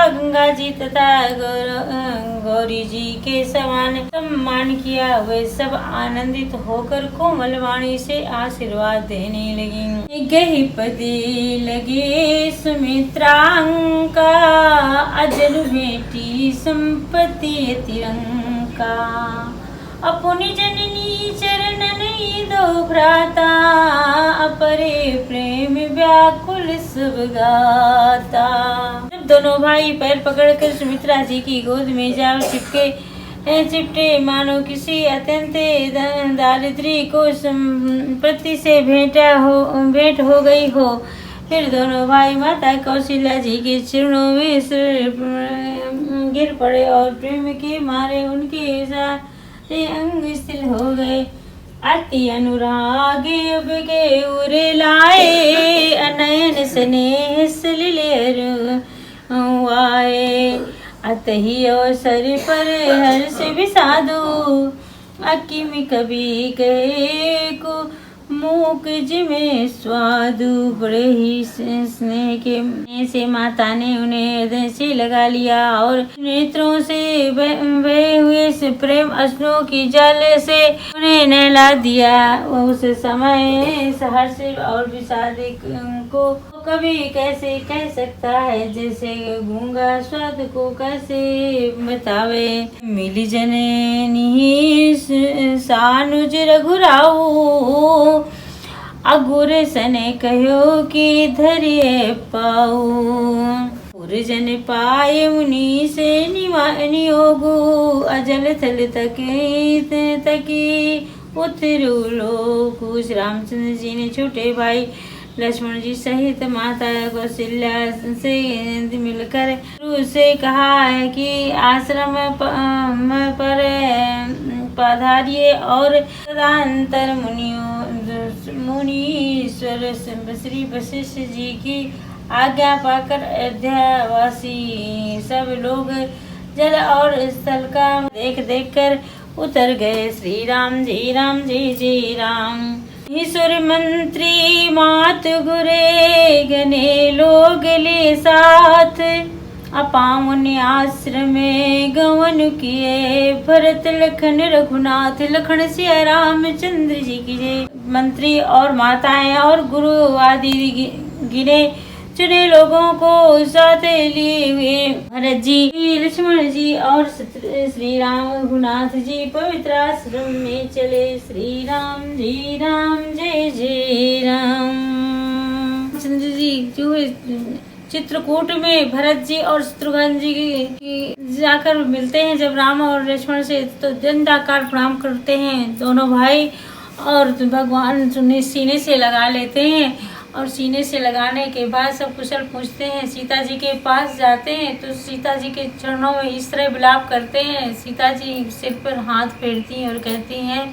गंगा जी तथा गौरी जी के समान सम्मान किया। वे सब आनंदित होकर कोमल वाणी से आशीर्वाद देने लगी। गही पदे लगे सुमित्रांका, अजर बेटी संपत्ति तिरंका। अपनी जननी चरणन दो भ्राता, अपरे प्रेम व्याकुल सब गाता। जब दोनों भाई पैर पकड़कर सुमित्रा जी की गोद में जा चिपटे मानो किसी अत्यंत दारिद्री को संपत्ति से भेंट हो गई हो। फिर दोनों भाई माता कौशल्या जी के चरणों में गिर पड़े और प्रेम के मारे उनके साथ अंग स्थिर हो गए। अति अनुराग अब के उरे लाए, अनयन स्नेह सलिलेर आए। अतहि अवसर पर हर्ष विषादु, अकिम कभी कहे को मूक जिमे स्वादु। बड़े ही स्नेह के से माता ने उन्हें हृदय से लगा लिया और नेत्रों से बहे हुए से प्रेम अश्रुओं की जल से उन्हें नहला दिया। उस समय हर्ष और विषाद को कभी कैसे कह सकता है, जैसे गूंगा स्वाद को कैसे बतावे। मिली जननी सानुज रघुराऊ, अगुर सने कहो कि धरिए पाऊ। पुरजन पाए मुनि से नियोगु, अजल थल तकी उतरू लोकु। श्री रामचंद्र जी ने छोटे भाई लक्ष्मण जी सहित माता कौशल्या से मिलकर गुरु से कहा है कि आश्रम पर पधारिए और तदंतर मुनीश्वर श्री वशिष्ठ जी की आज्ञा पाकर अयोध्यावासी सब लोग जल और स्थल का देख कर उतर गए। श्री राम जी राम। ईश्वर मंत्री मात गुरे गने लोग ले साथ, अपावन आश्रम में गवन किए भरत लखन रघुनाथ। लखन सिया रामचंद्र जी की जय। मंत्री और माताएं और गुरु आदि गिने चुने लोगों को साथ लिए हुए भरत जी, लक्ष्मण जी और श्री राम रघुनाथ जी पवित्र आश्रम में चले। श्री राम जय राम। चंद्र जी जो है चित्रकूट में भरत जी और शत्रुघ्न जी की जाकर मिलते हैं जब राम और लक्ष्मण से, तो दंडाकार प्रणाम करते हैं दोनों भाई और भगवान सीने से लगा लेते हैं। और सीने से लगाने के बाद सब कुशल पूछते हैं। सीता जी के पास जाते हैं तो सीता जी के चरणों में इस तरह विलाप करते हैं। सीता जी सिर पर हाथ फेरती हैं और कहती हैं,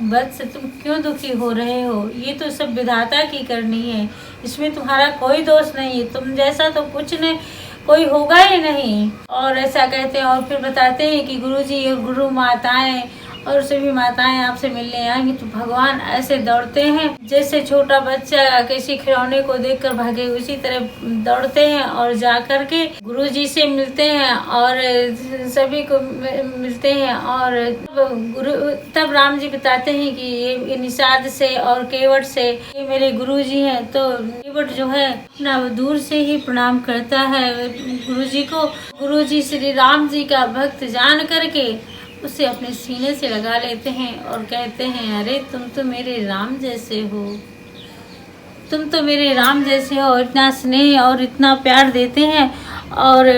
वत्स तुम क्यों दुखी हो रहे हो, ये तो सब विधाता की करनी है, इसमें तुम्हारा कोई दोष नहीं है, तुम जैसा तो कुछ नहीं कोई होगा ही नहीं। और ऐसा कहते हैं और फिर बताते हैं कि गुरुजी और गुरु माताएं और सभी माताएं आपसे मिलने आएंगी तो भगवान ऐसे दौड़ते हैं जैसे छोटा बच्चा किसी खिलौने को देखकर भागे, उसी तरह दौड़ते हैं और जाकर के गुरुजी से मिलते हैं और सभी को मिलते हैं। और तब राम जी बताते हैं कि ये निषाद से और केवट से ये मेरे गुरुजी हैं। तो केवट जो है अपना दूर से ही प्रणाम करता है गुरुजी को। गुरुजी श्री राम जी का भक्त जान करके उसे अपने सीने से लगा लेते हैं और कहते हैं, अरे तुम तो मेरे राम जैसे हो, तुम तो मेरे राम जैसे हो। इतना स्नेह और इतना प्यार देते हैं। और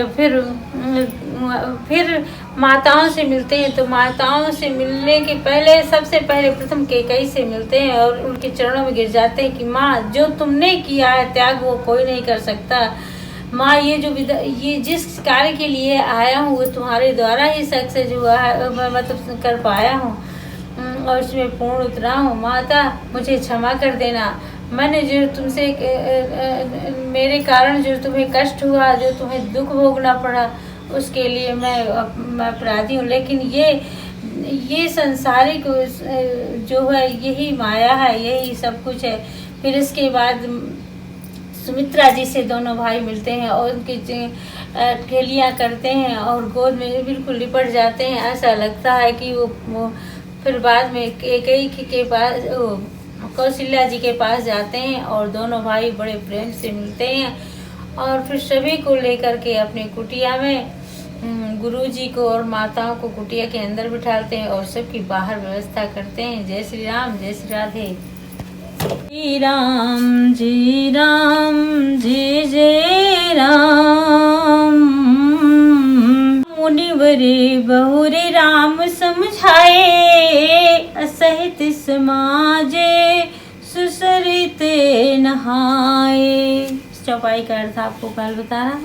फिर माताओं से मिलते हैं तो माताओं से मिलने के पहले सबसे पहले प्रथम कैकेयी से मिलते हैं और उनके चरणों में गिर जाते हैं कि माँ जो तुमने किया है त्याग वो कोई नहीं कर सकता। माँ ये जिस कार्य के लिए आया हूँ वो तुम्हारे द्वारा ही सक्सेस हुआ है, मैं मतलब कर पाया हूँ और उसमें पूर्ण उतरा हूँ। माता मुझे क्षमा कर देना, मैंने जो तुमसे मेरे कारण जो तुम्हें कष्ट हुआ, जो तुम्हें दुख भोगना पड़ा, उसके लिए मैं अपराधी हूँ। लेकिन ये संसारिक जो है यही माया है, यही सब कुछ है। फिर इसके बाद सुमित्रा जी से दोनों भाई मिलते हैं और उनकी खेलियाँ करते हैं और गोद में बिल्कुल लिपट जाते हैं। ऐसा लगता है कि वो फिर बाद में कैकेयी के पास कौशल्या जी के पास जाते हैं और दोनों भाई बड़े प्रेम से मिलते हैं और फिर सभी को लेकर के अपनी कुटिया में गुरुजी को और माताओं को कुटिया के अंदर बिठाते हैं और सबकी बाहर व्यवस्था करते हैं। जय श्री राम, जय श्री राधे। श्री राम जय जय राम। मुनिवरे बहुरे राम समझाए, असहित समाजे सुसरित नहाए। चौपाई का अर्थ आपको कल बता रहा।